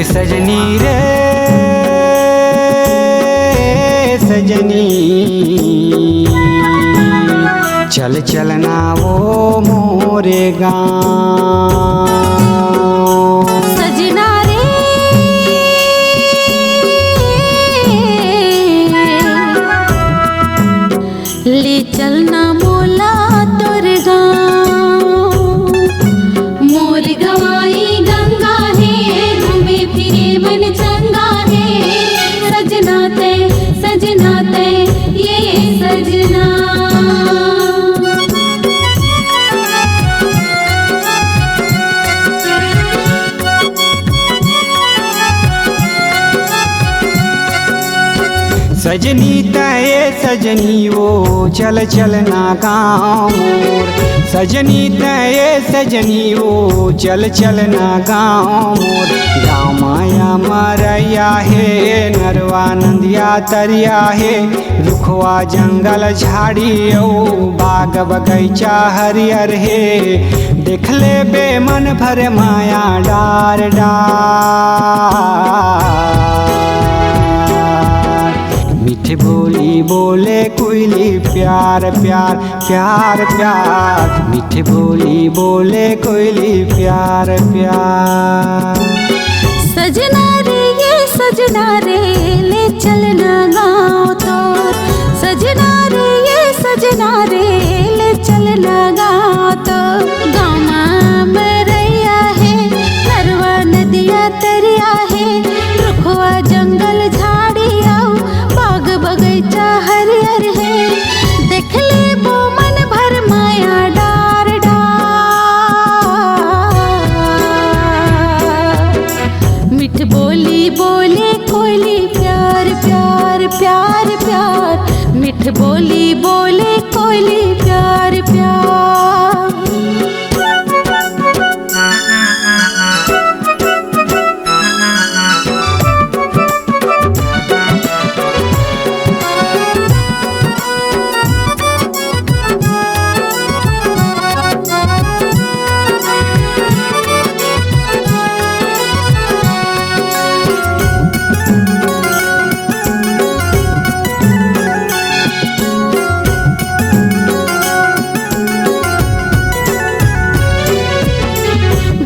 सजनी रे सजनी, चल चलना वो मोरे गाँव। सजना रे ले चलना मोला तोर गाँव। मोर गवाई गंगा है, घूमे फिरे मन चंगा है। सजना ते ये सजना। सजनी तय सजनी वो चल चलना गाँव मोर। सजनी तय सजनी वो चल चलना गाँव मोर। गाँव माया मरैया है, नरवा नंदिया तरिया है। रुखवा जंगल झाड़ी औ बाग बगैचा हरियर है। देख ले बे मन भर माया डार डार। मीठी बोली बोले कोयली प्यार प्यार प्यार प्यार। मीठी बोली बोले कोयली प्यार प्यार। सजना रे ये सजना रे ले चलना गाँव तोर। सजना रे ये सजना रे ले चलना गाँव तोर। गाँव में रैया है, नरवा नदिया तरिया है। रुखवा जंगल झाड़ी आओ बाग बगैचा हरियर है। देख ले वो मन भर माया डार डार। मिठ बोली बोले कोयली प्यार प्यार प्यार प्यार। मिठ बोली बोले कोयली प्यार प्यार।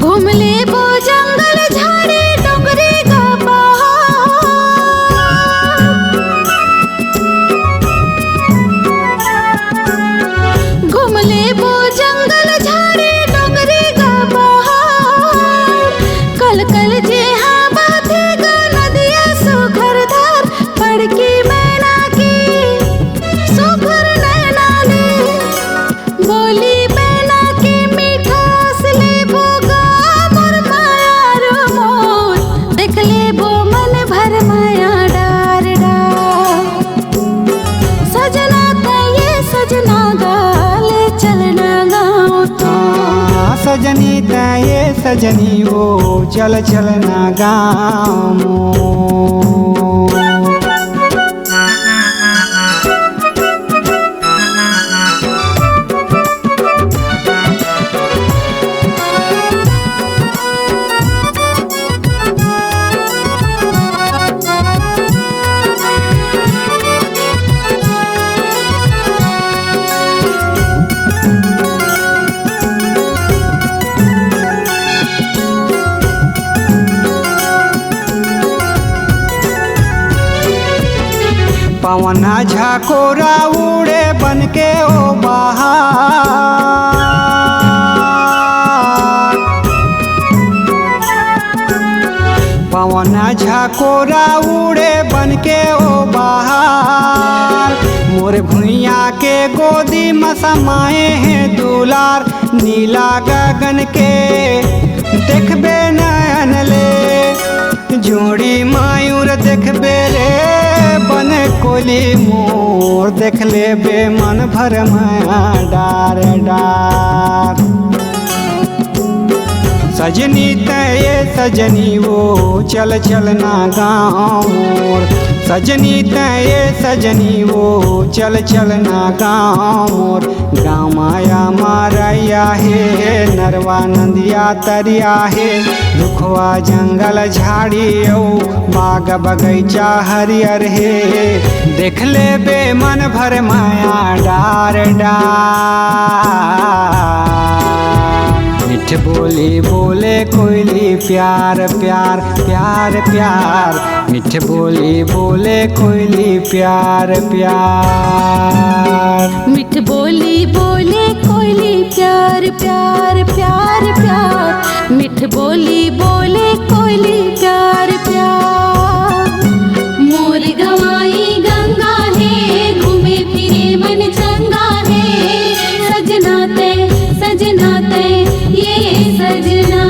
घूम ले वो जंगल झाड़ी डोंगरी का पहाड़। घूम ले वो जंगल झाड़ी डोंगरी का पहाड़। कल कल जे हाँ बाते गा नदिया सुखर धार। पड़की मैना की सुखर नैना ले, बोली मैना की मिठास ले बोगा मोर माया रो मोर। देख ले वो मन भर माया डार डार। सजना ये सजना गाले चलना गाँव तो। सजनी तय सजनी वो चल चलना गाँव मोर। पवना झाकोरा उड़े बन के ओ बहार। पवना झाकोरा उड़े बन के ओ बहार। मोर भुइया के गोदी में समाए हैं दुलार। नीला गगन के देखबे नयन ले, जोड़ी मायूर देखबे रे बन कोली मोर। देख ले बे मन भर माया डार डार। सजनी तय सजनी वो चल चलना गाँव मोर। सजनी तये सजनी वो चल चलना गाँव मोर। गाँव माया मारैया हे नरवा नंदिया तरिया हे। दुखवा जंगल झाड़ी औ बाग बगैचा हरियर हे। देख ले बे मन भर माया डार डार। मिठ बोली बोले कोयली प्यार प्यार प्यार प्यार। मिठ बोली बोले कोयली प्यार प्यार। मिठ बोली बोले कोयली प्यार प्यार प्यार प्यार। मिठ बोली बोले कोयली प्यार प्यार। मोर गवाई गंगा है घूमे फिरे मन चंगा है। सजना ते ये सजना।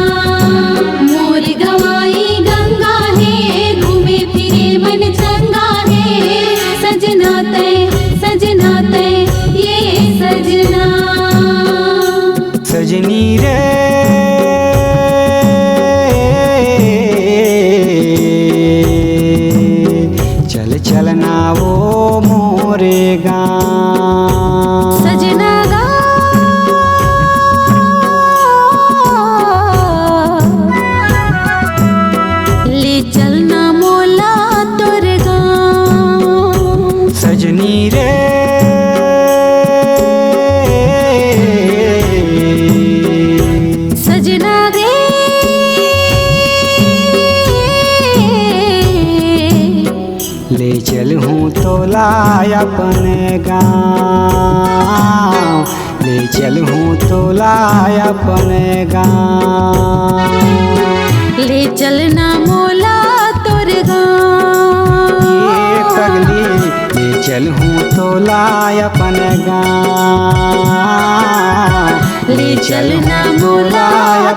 मोर गवाई गंगा है घूमे फिरे मन चंगा है। सजना ते ये सजना। सजनी रे चल चलना वो मोरे गाँव। सजना गा ले चलना मोला तोर गाँव। सजनी रे सजना रे ले चलूँ तोला अपने गाँव। ले चलूँ तोला अपने गाँव। ले चलना मोला तोर गाँव। ये पगली ले चलूँ तोला अपने गाँव। ले चलना मोला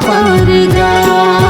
तोर गाँव।